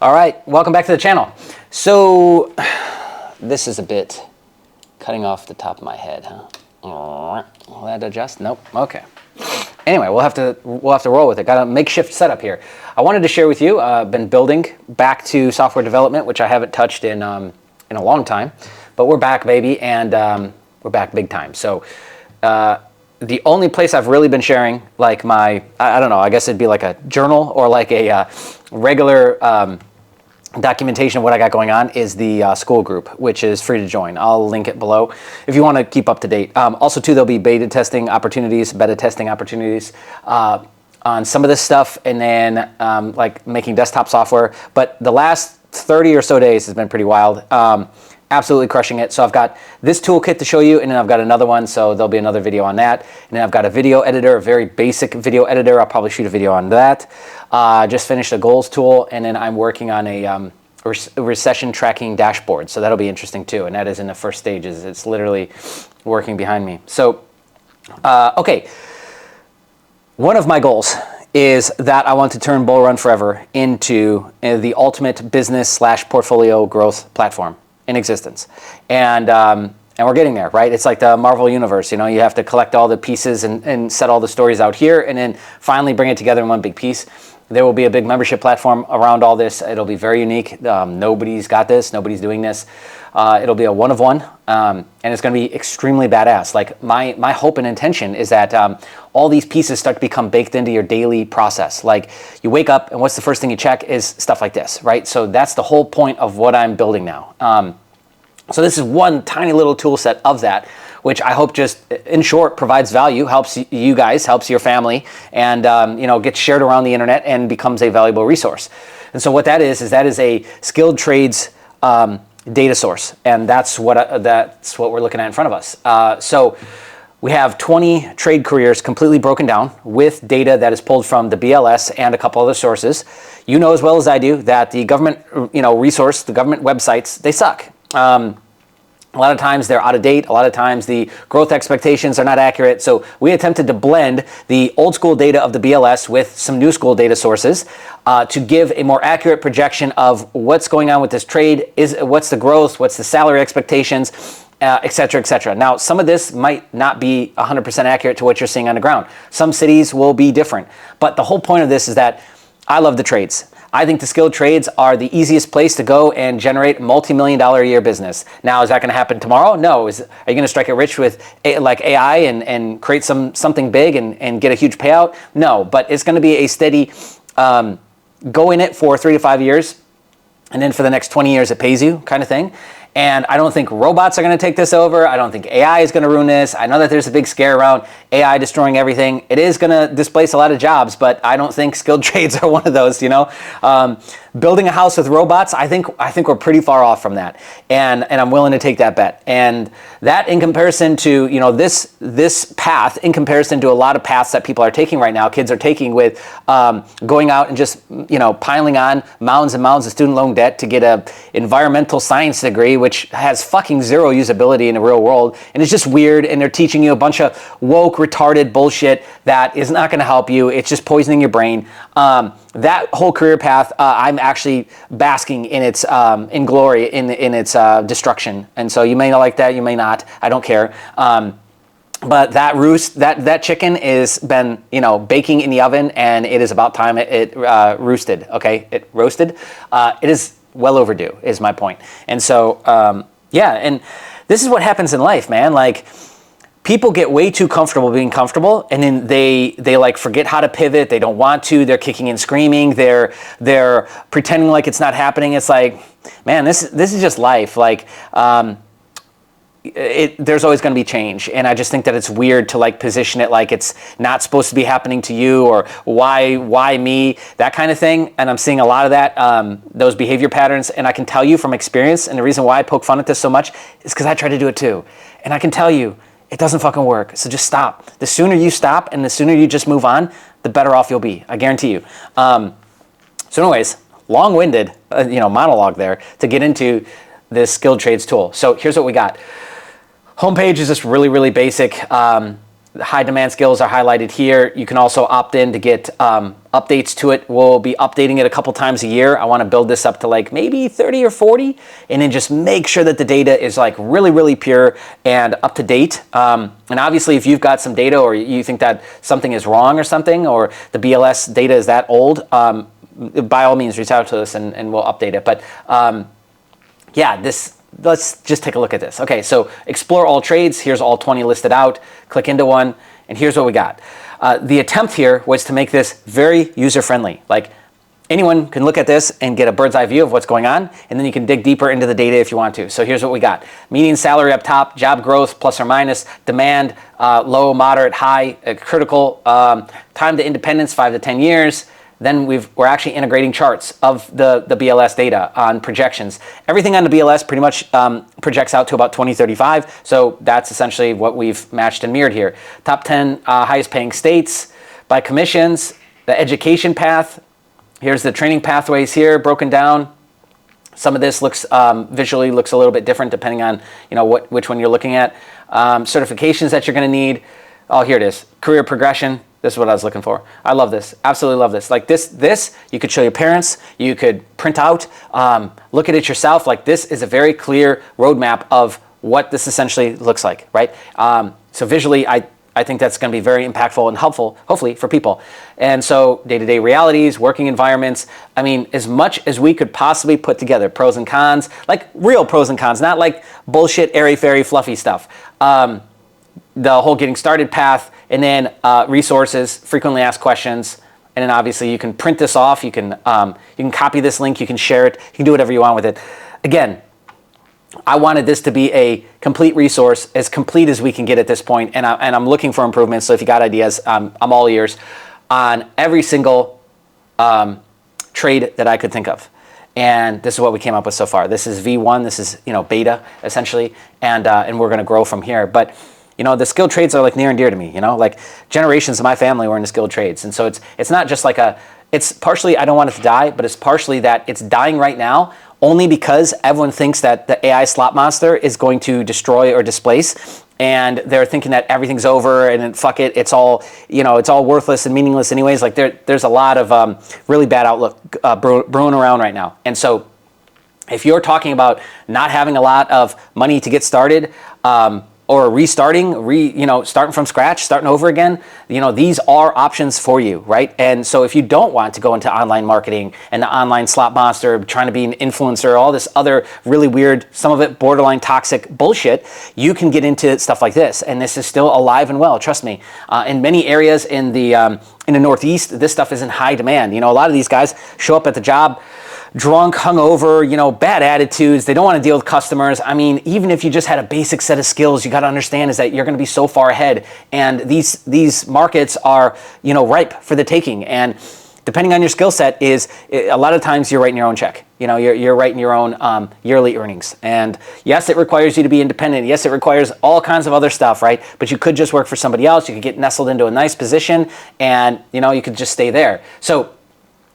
All right, welcome back to the channel. So this is a bit cutting off the top of my head, huh? Will that adjust? Nope. Okay. Anyway, we'll have to roll with it. Got a makeshift setup here. I wanted to share with you. Been building back to software development, which I haven't touched in a long time, but we're back, baby, and we're back big time. So the only place I've really been sharing, like my, I don't know, I guess it'd be like a journal or like a regular documentation of what I got going on, is the school group, which is free to join. I'll link it below if you want to keep up to date. Also, too, there'll be beta testing opportunities on some of this stuff, and then like making desktop software. But the last 30 or so days has been pretty wild. Absolutely crushing it. So I've got this toolkit to show you, and then I've got another one, so there'll be another video on that. And then I've got a video editor, a very basic video editor. I'll probably shoot a video on that. Just finished a goals tool, and then I'm working on a recession tracking dashboard. So that'll be interesting too, and that is in the first stages. It's literally working behind me. So, okay. One of my goals is that I want to turn Bull Run Forever into the ultimate business / portfolio growth platform in existence. And we're getting there, right? It's like the Marvel universe, you know, you have to collect all the pieces and set all the stories out here, and then finally bring it together in one big piece. There will be a big membership platform around all this. It'll be very unique. Nobody's got this. Nobody's doing this. It'll be a one of one, and it's going to be extremely badass. Like my hope and intention is that all these pieces start to become baked into your daily process. Like you wake up, and what's the first thing you check is stuff like this, right? So that's the whole point of what I'm building now. So this is one tiny little tool set of that, which I hope just, in short, provides value, helps you guys, helps your family, and you know, gets shared around the internet and becomes a valuable resource. And so what that is a skilled trades data source, and that's what we're looking at in front of us. So we have 20 trade careers completely broken down with data that is pulled from the BLS and a couple other sources. You know as well as I do that the government, you know, resource, the government websites, they suck. A lot of times they're out of date. A lot of times the growth expectations are not accurate. So we attempted to blend the old school data of the BLS with some new school data sources to give a more accurate projection of what's going on with this trade, what's the growth, what's the salary expectations, et cetera, et cetera. Now, some of this might not be 100% accurate to what you're seeing on the ground. Some cities will be different. But the whole point of this is that I love the trades. I think the skilled trades are the easiest place to go and generate multi-million-dollar a year business. Now, is that going to happen tomorrow? No. Are you going to strike it rich with like AI and create something big and get a huge payout? No, but it's going to be a steady go in it for 3 to 5 years, and then for the next 20 years it pays you kind of thing. And I don't think robots are going to take this over. I don't think AI is going to ruin this. I know that there's a big scare around AI destroying everything. It is going to displace a lot of jobs, but I don't think skilled trades are one of those, you know. Building a house with robots, I think we're pretty far off from that. And I'm willing to take that bet. And that, in comparison to, you know, this path, in comparison to a lot of paths that people are taking right now, kids are taking with going out and just, you know, piling on mounds and mounds of student loan debt to get a environmental science degree, which has fucking zero usability in the real world, and it's just weird, and they're teaching you a bunch of woke, retarded bullshit that is not going to help you. It's just poisoning your brain. That whole career path, I'm actually basking in its in glory, in its destruction. And so you may not like that, you may not. I don't care. But that chicken is been, you know, baking in the oven, and it is about time it roosted. Okay, it roasted. It is well overdue, is my point. And so yeah, and this is what happens in life, man. Like, people get way too comfortable being comfortable, and then they like forget how to pivot. They don't want to. They're kicking and screaming. They're pretending like it's not happening. It's like, man, this is just life. Like, there's always going to be change, and I just think that it's weird to like position it like it's not supposed to be happening to you, or why me, that kind of thing. And I'm seeing a lot of that, those behavior patterns, and I can tell you from experience, and the reason why I poke fun at this so much is because I try to do it too, and I can tell you it doesn't fucking work. So just stop. The sooner you stop and the sooner you just move on, the better off you'll be. I guarantee you. So anyways, long-winded you know, monologue there to get into this skilled trades tool. So here's what we got. Homepage is just really, really basic. The high demand skills are highlighted here. You can also opt in to get updates to it. We'll be updating it a couple times a year. I want to build this up to like maybe 30 or 40, and then just make sure that the data is like really, really pure and up to date. And obviously, if you've got some data or you think that something is wrong or something, or the BLS data is that old, by all means, reach out to us and we'll update it. But yeah, let's just take a look at this. Okay, so explore all trades. Here's all 20 listed out. Click into one, and here's what we got. The attempt here was to make this very user-friendly. Like, anyone can look at this and get a bird's eye view of what's going on, and then you can dig deeper into the data if you want to. So here's what we got. Median salary up top, job growth plus or minus, demand, low, moderate, high, critical, time to independence, 5 to 10 years. Then we're actually integrating charts of the BLS data on projections. Everything on the BLS pretty much projects out to about 2035. So that's essentially what we've matched and mirrored here. Top 10 highest paying states by commissions, the education path. Here's the training pathways here broken down. Some of this looks visually looks a little bit different depending on which one you're looking at. Certifications that you're going to need. Oh, here it is. Career progression. This is what I was looking for. I love this. Absolutely love this. Like this you could show your parents. You could print out, look at it yourself. Like, this is a very clear roadmap of what this essentially looks like, right? So visually, I think that's going to be very impactful and helpful, hopefully, for people. And so day-to-day realities, working environments, I mean, as much as we could possibly put together, pros and cons, like real pros and cons, not like bullshit, airy-fairy, fluffy stuff. The whole getting started path, and then resources, frequently asked questions, and then obviously you can print this off, you can copy this link, you can share it, you can do whatever you want with it. Again, I wanted this to be a complete resource, as complete as we can get at this point, and I'm looking for improvements. So if you got ideas, I'm all ears on every single trade that I could think of. And this is what we came up with so far. This is V1. This is beta essentially, and we're going to grow from here. But the skilled trades are like near and dear to me. Like generations of my family were into skilled trades, and so it's not just like it's partially I don't want it to die, but it's partially that it's dying right now only because everyone thinks that the AI slot monster is going to destroy or displace, and they're thinking that everything's over and fuck it, it's all it's all worthless and meaningless anyways. Like there's a lot of really bad outlook brewing around right now, and so if you're talking about not having a lot of money to get started, or restarting, starting from scratch, starting over again, these are options for you, right? And so if you don't want to go into online marketing and the online slot monster, trying to be an influencer, all this other really weird, some of it borderline toxic bullshit, you can get into stuff like this. And this is still alive and well, trust me. In many areas in the Northeast, this stuff is in high demand. A lot of these guys show up at the job drunk, hungover, bad attitudes. They don't want to deal with customers. I mean, even if you just had a basic set of skills, you got to understand is that you're going to be so far ahead, and these markets are, ripe for the taking. And depending on your skill set, a lot of times you're writing your own check. You're writing your own yearly earnings. And yes, it requires you to be independent. Yes, it requires all kinds of other stuff, right? But you could just work for somebody else. You could get nestled into a nice position, and you could just stay there. So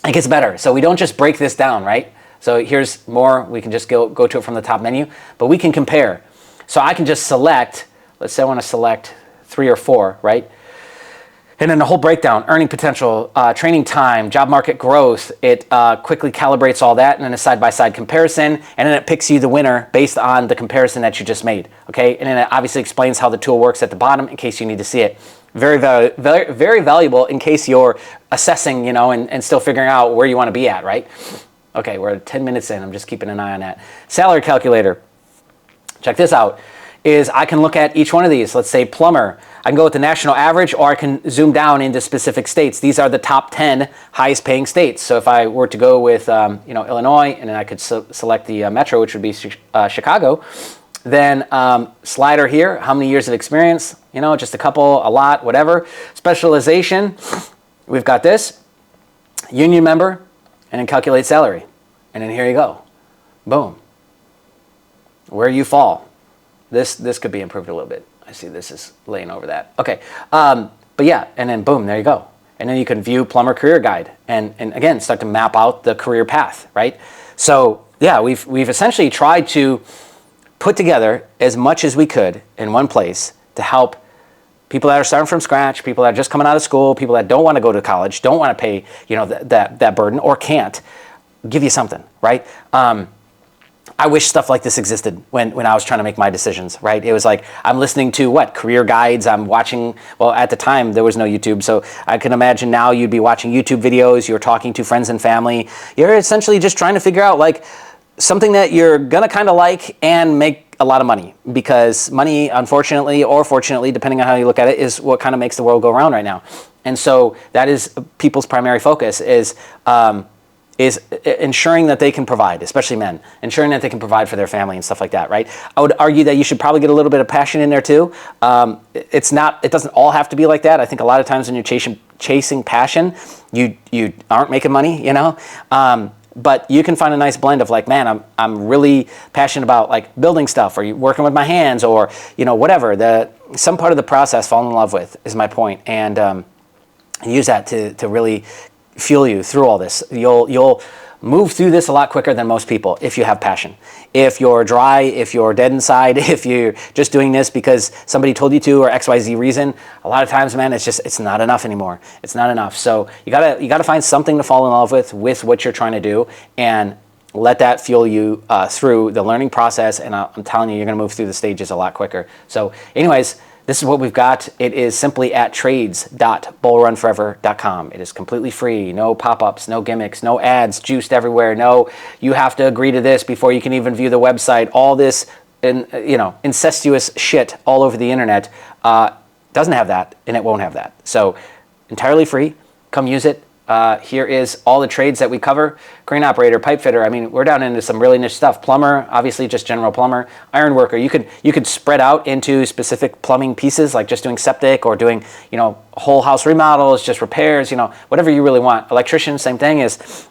it gets better. So we don't just break this down, right? So here's more. We can just go to it from the top menu, but we can compare. So I can just select, let's say I want to select 3 or 4, right? And then the whole breakdown, earning potential, training time, job market growth. It quickly calibrates all that, and then a side-by-side comparison, and then it picks you the winner based on the comparison that you just made, okay? And then it obviously explains how the tool works at the bottom in case you need to see it. Very, very valuable in case you're assessing, and still figuring out where you want to be at, right? Okay, we're 10 minutes in. I'm just keeping an eye on that. Salary calculator. Check this out. I can look at each one of these. Let's say plumber. I can go with the national average, or I can zoom down into specific states. These are the top 10 highest paying states. So if I were to go with, Illinois, and then I could select the metro, which would be Chicago. Then slider here, how many years of experience? Just a couple, a lot, whatever. Specialization, we've got this. Union member, and then calculate salary. And then here you go. Boom. Where you fall. This could be improved a little bit. I see this is laying over that. Okay, but yeah, and then boom, there you go. And then you can view plumber career guide, and again, start to map out the career path, right? So yeah, we've essentially tried to put together as much as we could in one place to help people that are starting from scratch, people that are just coming out of school, people that don't want to go to college, don't want to pay, that burden or can't, give you something, right? I wish stuff like this existed when I was trying to make my decisions, right? It was like, I'm listening to career guides, I'm watching, well, at the time there was no YouTube, so I can imagine now you'd be watching YouTube videos, you're talking to friends and family, you're essentially just trying to figure out something that you're gonna kind of like and make a lot of money, because money, unfortunately or fortunately, depending on how you look at it, is what kind of makes the world go around right now. And so that is people's primary focus, is ensuring that they can provide, especially men, ensuring that they can provide for their family and stuff like that, right? I would argue that you should probably get a little bit of passion in there too. It doesn't all have to be like that. I think a lot of times when you're chasing passion, you aren't making money, but you can find a nice blend of man, I'm really passionate about building stuff, or working with my hands, or whatever. Some part of the process fall in love with is my point, and use that to really fuel you through all this. You'll move through this a lot quicker than most people if you have passion. If you're dry, if you're dead inside, if you're just doing this because somebody told you to, or XYZ reason, a lot of times, man, it's not enough anymore. It's not enough. So you gotta find something to fall in love with what you're trying to do, and let that fuel you through the learning process. And I'm telling you, you're gonna move through the stages a lot quicker. So anyways, this is what we've got. It is simply at trades.bullrunforever.com. It is completely free. No pop-ups, no gimmicks, no ads juiced everywhere. No, you have to agree to this before you can even view the website. All this, incestuous shit all over the internet doesn't have that, and it won't have that. So entirely free. Come use it. Here is all the trades that we cover: crane operator, pipe fitter. I mean, we're down into some really niche stuff. Plumber, obviously just general plumber. Iron worker. You could spread out into specific plumbing pieces, like just doing septic, or doing whole house remodels, just repairs. Whatever you really want. Electrician, same thing, is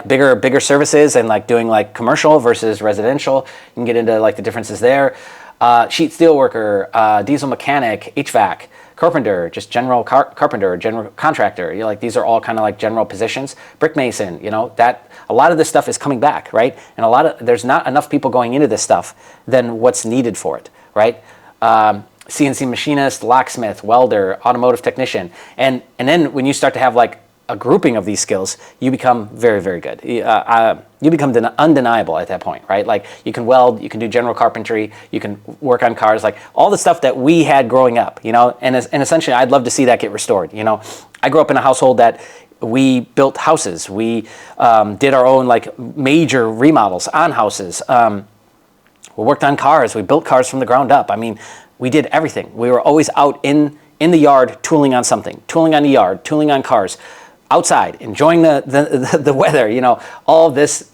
bigger services, and doing commercial versus residential. You can get into the differences there. Sheet steel worker, diesel mechanic, HVAC. Carpenter, just general carpenter, general contractor. These are all kind of general positions. Brick mason, that a lot of this stuff is coming back, right? And there's not enough people going into this stuff than what's needed for it, right? CNC machinist, locksmith, welder, automotive technician, and then when you start to have a grouping of these skills, you become very, very good. You become undeniable at that point, right? You can weld, you can do general carpentry, you can work on cars, all the stuff that we had growing up, and essentially I'd love to see that get restored. I grew up in a household that we built houses. We did our own major remodels on houses. We worked on cars. We built cars from the ground up. I mean, we did everything. We were always out in the yard tooling on something, tooling on the yard, tooling on cars, outside, enjoying the weather, all of this,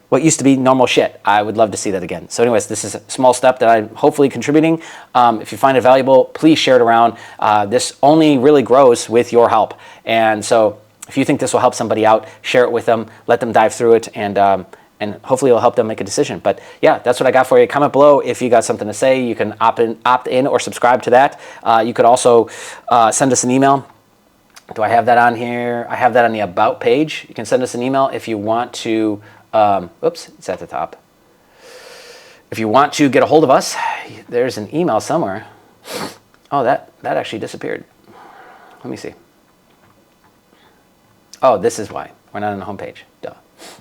what used to be normal shit. I would love to see that again. So anyways, this is a small step that I'm hopefully contributing. If you find it valuable, please share it around. This only really grows with your help. And so if you think this will help somebody out, share it with them, let them dive through it, and hopefully it'll help them make a decision. But yeah, that's what I got for you. Comment below if you got something to say. You can opt in or subscribe to that. You could also send us an email. Do I have that on here? I have that on the About page. You can send us an email if you want to, oops, it's at the top. If you want to get a hold of us, there's an email somewhere. Oh, that actually disappeared. Let me see. Oh, this is why. We're not on the homepage. Duh.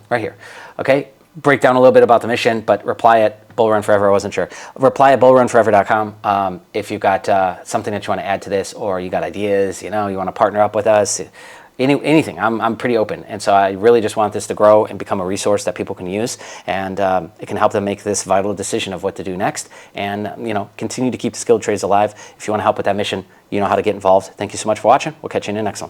Right here. Okay. Break down a little bit about the mission, but reply at Bull Run Forever. I wasn't sure. Reply at bullrunforever.com if you've got something that you want to add to this, or you got ideas, you want to partner up with us, anything. I'm pretty open. And so I really just want this to grow and become a resource that people can use, and it can help them make this vital decision of what to do next, and continue to keep the skilled trades alive. If you want to help with that mission, you know how to get involved. Thank you so much for watching. We'll catch you in the next one.